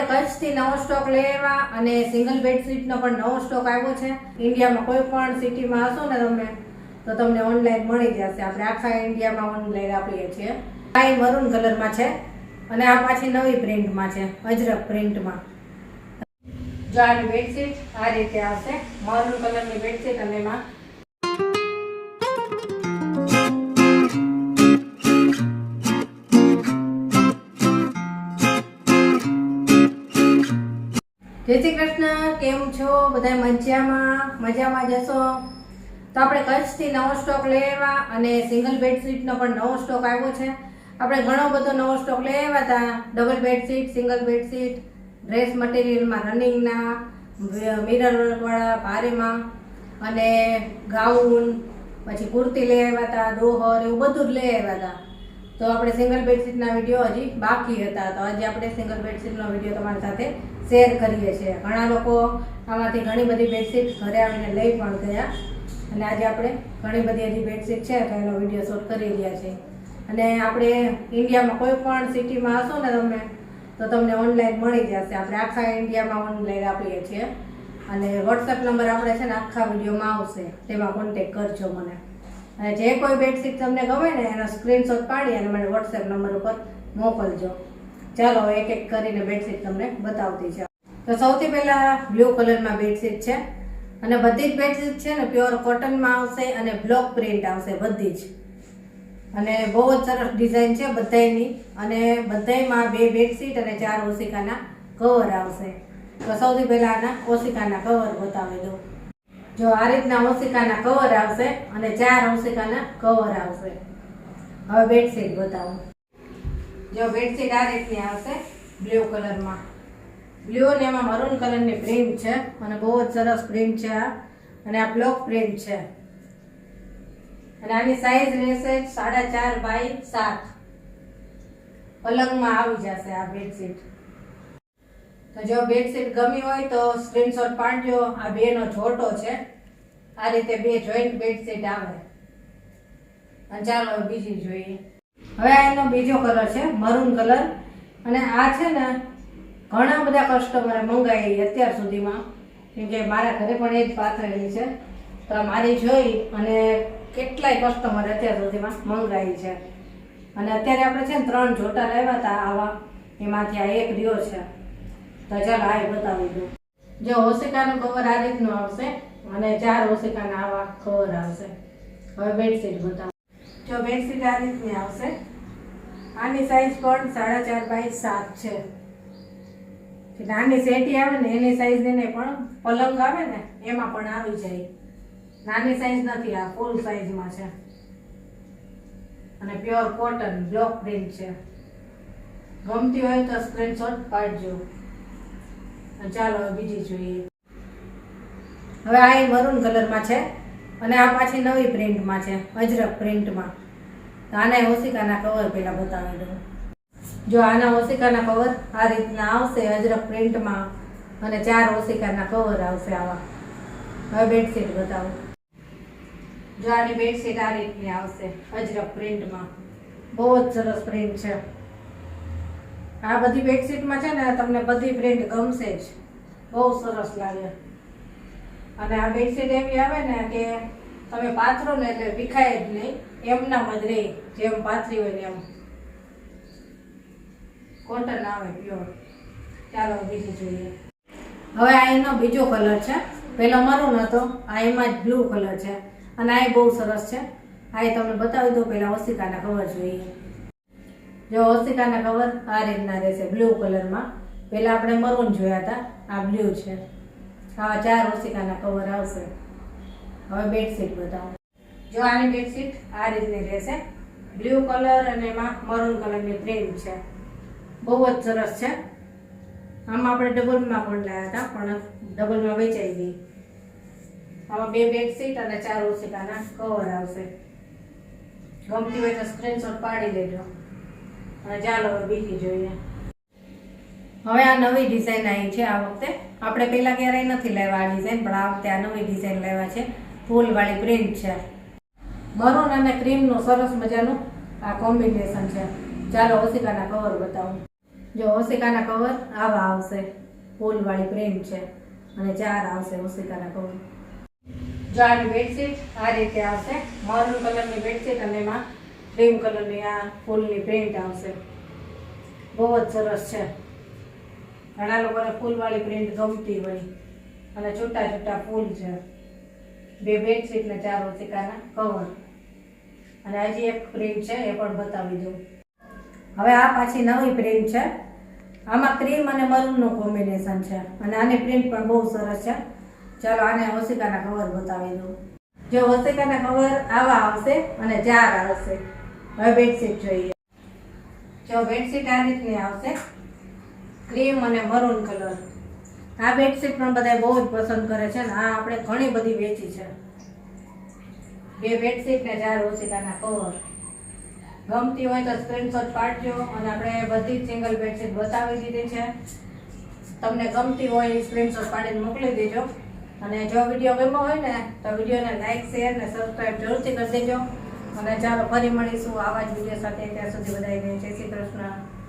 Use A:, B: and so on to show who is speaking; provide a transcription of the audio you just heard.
A: આપણે કચ્છથી નવો સ્ટોક લઈ આવ્યા અને સિંગલ બેડશીટનો પણ નવો સ્ટોક આવ્યો છે. ઇન્ડિયામાં કોઈ પણ સિટીમાં હશો ને તમે તો તમને ઓનલાઈન મળી જશે. આપણે આખા ઇન્ડિયામાં ઓનલાઈન આપીએ છીએ. આ મરૂન કલરમાં છે અને આ પાછી નવી પ્રિન્ટમાં છે, અજરક પ્રિન્ટમાં. જો આની બેડશીટ આ રીતે આવશે, મરૂન કલરની બેડશીટ અને એમાં જય શ્રી કૃષ્ણ. કેમ છો બધા? મજામાં જશો. તો આપણે કચ્છથી નવો સ્ટોક લઈ આવ્યા અને સિંગલ બેડશીટનો પણ નવો સ્ટોક આવ્યો છે. આપણે ઘણો બધો નવો સ્ટોક લઈ આવ્યા હતા. Double bedsheet, single bedsheet, dress મટીરિયલમાં રનિંગના, મિરર વર્કવાળા ભારેમાં અને ગાઉન, પછી કુર્તી લઈ આવ્યા હતા, દોહર, એવું બધું જ લઈ આવ્યા હતા. તો આપણે સિંગલ બેડશીટના વિડીયો હજી બાકી હતા, તો આજે આપણે સિંગલ બેડશીટનો વિડીયો તમારી સાથે શેર કરીએ છીએ. ઘણા લોકો આમાંથી ઘણી બધી બેડશીટ ઘરે આવીને લઈ પણ ગયા અને આજે આપણે ઘણી બધી હજી બેડશીટ છે તો એનો વિડીયો શૂટ કરી રહ્યા છીએ. અને આપણે ઇન્ડિયામાં કોઈ પણ સિટીમાં હશો ને તમે તો તમને ઓનલાઈન મળી જશે. આપણે આખા ઇન્ડિયામાં ઓનલાઈન આપીએ છીએ અને વોટ્સએપ નંબર આપણે છે ને આખા વિડીયોમાં આવશે, તેમાં કોન્ટેક કરજો મને. અને જે કોઈ બેડશીટ તમને ગમે ને એનો સ્ક્રીનશોટ પાડી અને મને વોટ્સએપ નંબર ઉપર મોકલજો. ચાલો એક એક કરીને બેડશીટ તમને બતાવતી છે. તો સૌથી પહેલા બ્લુ કલરમાં બેડશીટ છે અને બધી જ બેડશીટ છે ને પ્યોર કોટનમાં આવશે અને બ્લોક પ્રિન્ટ આવશે બધી જ. અને બહુ જ સરસ ડિઝાઇન છે બધાયની અને બધાયમાં 2 બેડશીટ અને 4 ઓશિકાના કવર આવશે. તો સૌથી પહેલા આના ઓશિકાના કવર બતાવી દઉં. જો આ રીતના ઓશિકાના કવર આવશે અને 4 ઓશિકાના કવર આવશે. હવે બેડશીટ બતાવું. જો બેડશીટ આ રીતની આવશે બ્લુ કલરમાં. બ્લુ અને એમાં મરૂન કલરની પ્રિન્ટ છે અને બહુ જ સરસ પ્રિન્ટ છે આ. અને આ બ્લોક પ્રિન્ટ છે અને આની સાઈઝ રહેશે 4.5 બાય 7. પલંગમાં આવી જશે આ બેડશીટ. તો જો બેડશીટ ગમી હોય તો સ્ક્રીનશોટ પાડજો. આ બેનો જોટો છે, આ રીતે 2 જોઈન્ટ બેડશીટ આવે. અને ચાલો બીજી જોઈએ. હવે એનો બીજો કલર છે મરૂન કલર અને આ છે ને ઘણા બધા કસ્ટમરે મંગાવી અત્યાર સુધીમાં, કેમ કે મારા ઘરે પણ એ જ પાથરેલી છે. તો મારી જોઈ અને કેટલાય કસ્ટમર અત્યાર સુધીમાં મંગાવી છે. અને અત્યારે આપણે છે ને 3 જોટા લાવ્યા હતા આવા, એમાંથી આ એક રહ્યો છે. તો ચાલો આ બતાવી દઉં. જો ઓશિકાનું કવર આ રીતનું આવશે અને 4 ઓશિકાના આવા કવર આવશે. હવે બેડશીટ બતાવો. જો બેડશીટ આ રીતની આવશે. આની સાઈઝ પણ 4.5 બાય 7 છે. નાની સેટી આવે ને એની સાઈઝ એને પણ પલંગ આવે ને એમાં પણ આવી જાય. નાની સાઈઝ નથી, આ ફૂલ સાઈઝમાં છે અને પ્યોર કોટન બ્લોક પ્રિન્ટ છે. ગમતી હોય તો સ્ક્રીનશોટ પાડજો. ચાલો બીજી જોઈએ. હવે આ મરૂન કલરમાં છે અને આ પાછી નવી પ્રિન્ટમાં છે, અજરક પ્રિન્ટમાં. તો આના ઓશિકાના કવર પહેલા બતાવી દઉં. જો આના ઓશિકાના કવર આ રીતના આવશે અજરક પ્રિન્ટમાં અને 4 ઓશિકાના કવર આવશે આવા. હવે બેડશીટ બતાવો. જો આની બેડશીટ આ રીતની આવશે અજરક પ્રિન્ટમાં. બહુ જ સરસ પ્રિન્ટ છે. આ બધી બેડશીટમાં છે ને તમને બધી પ્રિન્ટ ગમશે જ, બહુ સરસ લાગે. અને આ બેડશીટ એવી આવે ને કે તમે પાથરો ને એટલે વિખાય જ નહીં, એમનામ જ રહે, જેમ પાથરી હોય ને એમ. કોટન આવે પ્યોર. ચાલો બીજી જોઈએ. હવે આ એનો બીજો કલર છે. પેલો મરૂન હતો, આ એમાં જ બ્લુ કલર છે અને આ બહુ સરસ છે. આ તમને બતાવી દઉં. પેલા ઓશિકાના કવર જોઈએ. જો ઓશિકાના કવર આ રીતના રહેશે બ્લુ કલરમાં. પેલા આપણે મરૂન જોયા હતા, આ બ્લુ છે. આવા 4 ઓશિકાના કવર આવશે. હવે બેડશીટ બતાવો. જો આની બેડશીટ આ રીતની રહેશે, બ્લુ કલર અને એમાં મરૂન કલરની પ્રિન્ટ છે. બહુ જ સરસ છે. આમાં આપણે ડબલમાં પણ લાવ્યા હતા પણ ડબલમાં વેચાઈ ગઈ. આમાં 2 બેડશીટ અને 4 ઓશિકાના કવર આવશે. ગમતી હોય તો સ્ક્રીનશોટ પાડી લેજો. અને ચાલો બીજી જોઈએ. હવે આ નવી ડિઝાઇન આવી છે આ વખતે. આપણે પહેલા ક્યારેય નથી લાવ્યા આ ડિઝાઇન, પણ આ વખતે આ નવી ડિઝાઇન લાવ્યા છે. ફૂલવાળી પ્રિન્ટ છે. મરૂન અને ક્રીમનું સરસ મજાનું આ કોમ્બિનેશન છે. ચાલો ઓશિકાના કવર બતાવું. જો ઓશિકાના કવર આવા આવશે, ફૂલવાળી પ્રિન્ટ છે અને 4 આવશે ઓશિકાના કવર. જો આની બેડશીટ આ રીતે આવશે, મરૂન કલરની બેડશીટ અને એમાં ક્રીમ કલરની આ ફૂલની પ્રિન્ટ આવશે. બહુ જ સરસ છે. ઘણા લોકોને ફૂલવાળી પ્રિન્ટ ગમતી હોય અને છૂટા છૂટા ફૂલ છે. 2 બેડશીટ ને 4 ઓશિકાના કવર. અને હજી એક પ્રિન્ટ છે એ પણ બતાવી દઉં. હવે આ પાછી નવી પ્રિન્ટ છે. આમાં ક્રીમ અને મરૂનનું કોમ્બિનેશન છે અને આની પ્રિન્ટ પણ બહુ સરસ છે. ચાલો આને ઓશિકાના કવર બતાવી દઉં. જો ઓશિકાના કવર આવા આવશે અને 4 આવશે. હવે બેડશીટ જોઈએ. જો બેડશીટ આ રીતની આવશે, ક્રીમ અને મરૂન કલર. આ બેડશીટ પણ બધા બહુ જ પસંદ કરે છે ને આ આપણે ઘણી બધી વેચી છે. 2 બેડશીટ ને 4 ઓશિકાના કવર. ગમતી હોય તો સ્ક્રીનશોટ પાડજો અને આપણે બધી જ સિંગલ બેડશીટ બતાવી દીધી છે. તમને ગમતી હોય એ સ્ક્રીનશોટ પાડીને મોકલી દેજો. અને જો વિડીયો ગમ્યો હોય ને તો વિડીયોને લાઈક, શેર ને સબસ્ક્રાઈબ જરૂરથી કરી દેજો. અને ચાલો ફરી મળીશું આવા જ વિડીયો સાથે. ત્યાં સુધી બધાને જય શ્રી કૃષ્ણ.